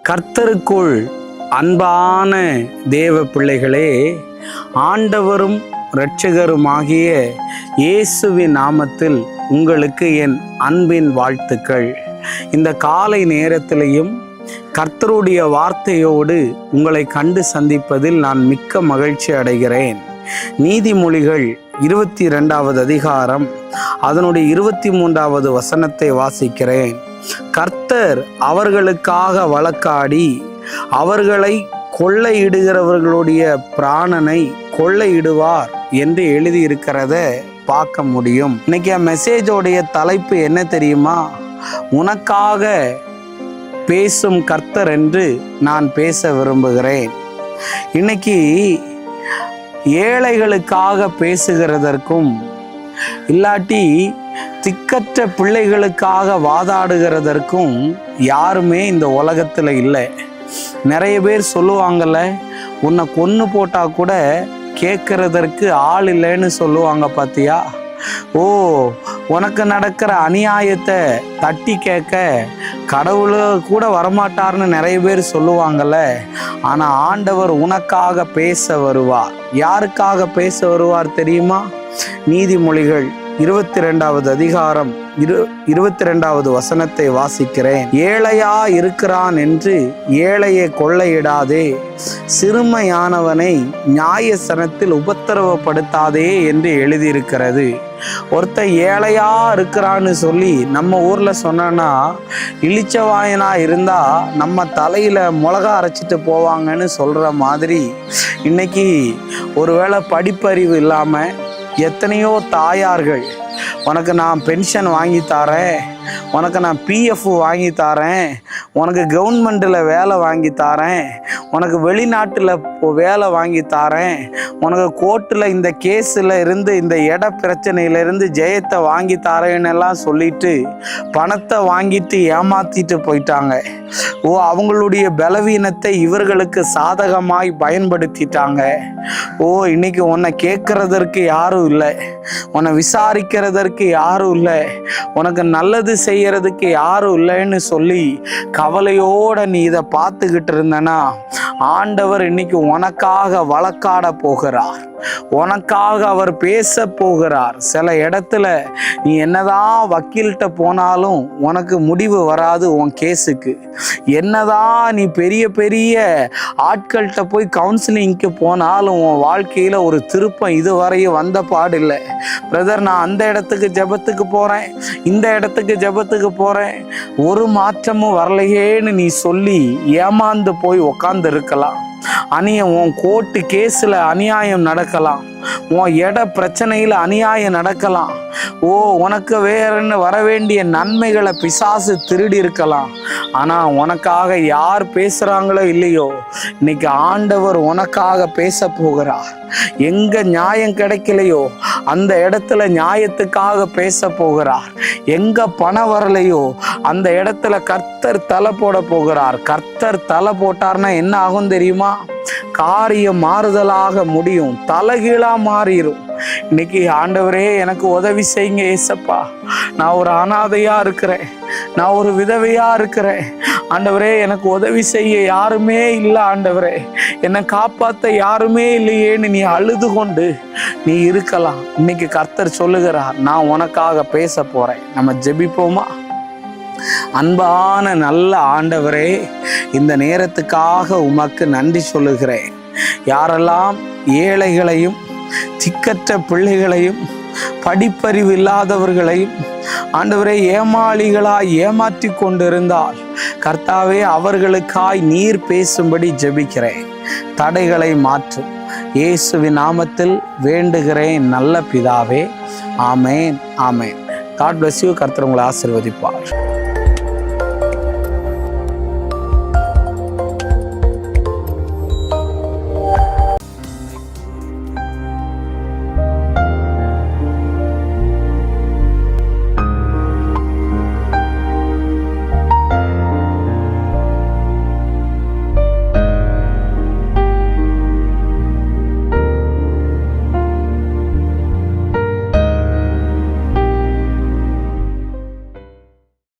கர்த்தருக்குள் அன்பான தேவ பிள்ளைகளே, ஆண்டவரும் இரட்சகருமாகிய இயேசுவின் நாமத்தில் உங்களுக்கு என் அன்பின் வாழ்த்துக்கள். இந்த காலை நேரத்திலையும் கர்த்தருடைய வார்த்தையோடு உங்களை கண்டு சந்திப்பதில் நான் மிக்க மகிழ்ச்சி அடைகிறேன். நீதிமொழிகள் 22வது அதிகாரம் அதனுடைய 23வது வசனத்தை வாசிக்கிறேன். கர்த்தர் அவர்களுக்காக வழக்காடி அவர்களை கொள்ளையிடுகிறவர்களுடைய பிராணனை கொள்ளையிடுவார் என்று எழுதியிருக்கிறத பார்க்க முடியும். இன்னைக்கு மெசேஜோடைய தலைப்பு என்ன தெரியுமா? உனக்காக பேசும் கர்த்தர் என்று நான் பேச விரும்புகிறேன். இன்னைக்கு ஏழைகளுக்காக பேசுகிறதற்கும் இல்லாட்டி திக்கற்ற பிள்ளைகளுக்காக வாதாடுகிறதற்கும் யாருமே இந்த உலகத்தில் இல்லை. நிறைய பேர் சொல்லுவாங்கல்ல, உன்னை கொன்று போட்டால் கூட கேட்கறதற்கு ஆள் இல்லைன்னு சொல்லுவாங்க. பார்த்தியா? ஓ, உனக்கு நடக்கிற அநியாயத்தை தட்டி கேட்க கடவுள் கூட வரமாட்டார்னு நிறைய பேர் சொல்லுவாங்கல்ல. ஆனால் ஆண்டவர் உனக்காக பேச வருவார். யாருக்காக பேச வருவார் தெரியுமா? நீதிமொழிகள் 22வது அதிகாரம் 22வது வசனத்தை வாசிக்கிறேன். ஏழையா இருக்கிறான் என்று ஏழையை கொள்ளையிடாதே, சிறுமையானவனை நியாயசனத்தில் உபத்திரவப்படுத்தாதே என்று எழுதியிருக்கிறது. ஒருத்தன் ஏழையா இருக்கிறான்னு சொல்லி நம்ம ஊர்ல சொன்னா, இளிச்சவாயனா இருந்தா நம்ம தலையில மிளகா அரைச்சிட்டு போவாங்கன்னு சொல்ற மாதிரி, இன்னைக்கு ஒருவேளை படிப்பறிவு இல்லாம எத்தனையோ தாயார்கள், உனக்கு நான் பென்ஷன் வாங்கி தரேன், உனக்கு நான் பிஎஃப் வாங்கி தரேன், உனக்கு கவர்மெண்ட்டில் வேலை வாங்கி தரேன், உனக்கு வெளிநாட்டில் வேலை வாங்கி தரேன், உனக்கு கோர்ட்டில் இந்த கேஸில் இருந்து இந்த இட பிரச்சனையிலேருந்து ஜெயத்தை வாங்கி தரேன்னு எல்லாம் சொல்லிட்டு பணத்தை வாங்கிட்டு ஏமாற்றிட்டு போயிட்டாங்க. ஓ, அவங்களுடைய பலவீனத்தை இவர்களுக்கு சாதகமாய் பயன்படுத்திட்டாங்க. ஓ, இன்னைக்கு உன்னை கேட்கறதற்கு யாரும் இல்லை, உன்னை விசாரிக்கிறதற்கு யாரும் இல்லை, உனக்கு நல்லது செய்யறதுக்கு யாரும் இல்லைன்னு சொல்லி கவலையோட நீ இதை பார்த்துக்கிட்டு இருந்தனா, ஆண்டவர் இன்னைக்கு உனக்காக வழக்காட போகிறார். உனக்காக அவர் பேச போகிறார். சில இடத்துல நீ என்னதான் வக்கீல்கிட்ட போனாலும் உனக்கு முடிவு வராது உன் கேஸுக்கு. என்னதான் நீ பெரிய பெரிய ஆட்கள்கிட்ட போய் கவுன்சிலிங்க்கு போனாலும் உன் வாழ்க்கையில் ஒரு திருப்பம் இதுவரையும் வந்த பாடில்லை. பிரதர், நான் அந்த இடத்துக்கு ஜெபத்துக்கு போகிறேன், இந்த இடத்துக்கு ஜெபத்துக்கு போகிறேன், ஒரு மாற்றமும் வரலையேன்னு நீ சொல்லி ஏமாந்து போய் உக்காந்து இருக்கலாம். உன் கோர்ட்டு கேஸில் அநியாயம் நடக்கலாம், உன் இட பிரச்சனையில் அநியாயம் நடக்கலாம். ஓ, உனக்கு வேறன்னு வர வேண்டிய நன்மைகளை பிசாசு திருடி இருக்கலாம். ஆனால் உனக்காக யார் பேசுகிறாங்களோ இல்லையோ, இன்னைக்கு ஆண்டவர் உனக்காக பேச போகிறார். எங்கே நியாயம் கிடைக்கலையோ அந்த இடத்துல நியாயத்துக்காக பேச போகிறார். எங்கே பணம் வரலையோ அந்த இடத்துல கர்த்தர் தலை போட போகிறார். கர்த்தர் தலை போட்டார்னா என்ன ஆகும் தெரியுமா? காரியம் மாறுதலாக முடியும், தலைகீழா மாறிடும். இன்னைக்கு ஆண்டவரே எனக்கு உதவி செய்யுங்க ஏசப்பா, நான் ஒரு அனாதையா இருக்கிறேன், நான் ஒரு விதவையா இருக்கிறேன், ஆண்டவரே எனக்கு உதவி செய்ய யாருமே இல்லை, ஆண்டவரே என்னை காப்பாற்ற யாருமே இல்லையேன்னு நீ அழுது கொண்டு நீ இருக்கலாம். இன்னைக்கு கர்த்தர் சொல்லுகிறார், நான் உனக்காக பேச போறேன். நம்ம ஜெபிப்போமா? அன்பான நல்ல ஆண்டவரே, இந்த நேரத்துக்காக உமக்கு நன்றி சொல்லுகிறேன். யாரெல்லாம் ஏழைகளையும் திக்கற்ற பிள்ளைகளையும் படிப்பறிவு இல்லாதவர்களையும் ஆண்டவரே ஏமாளிகளாய் ஏமாற்றி கொண்டிருந்தால் கர்த்தாவே, அவர்களுக்காய் நீர் பேசும்படி ஜெபிக்கிறேன். தடைகளை மாற்றும் இயேசுவின் நாமத்தில் வேண்டுகிறேன் நல்ல பிதாவே. ஆமேன், ஆமேன். God bless you. கர்த்தர் உங்களை ஆசீர்வதிப்பார்.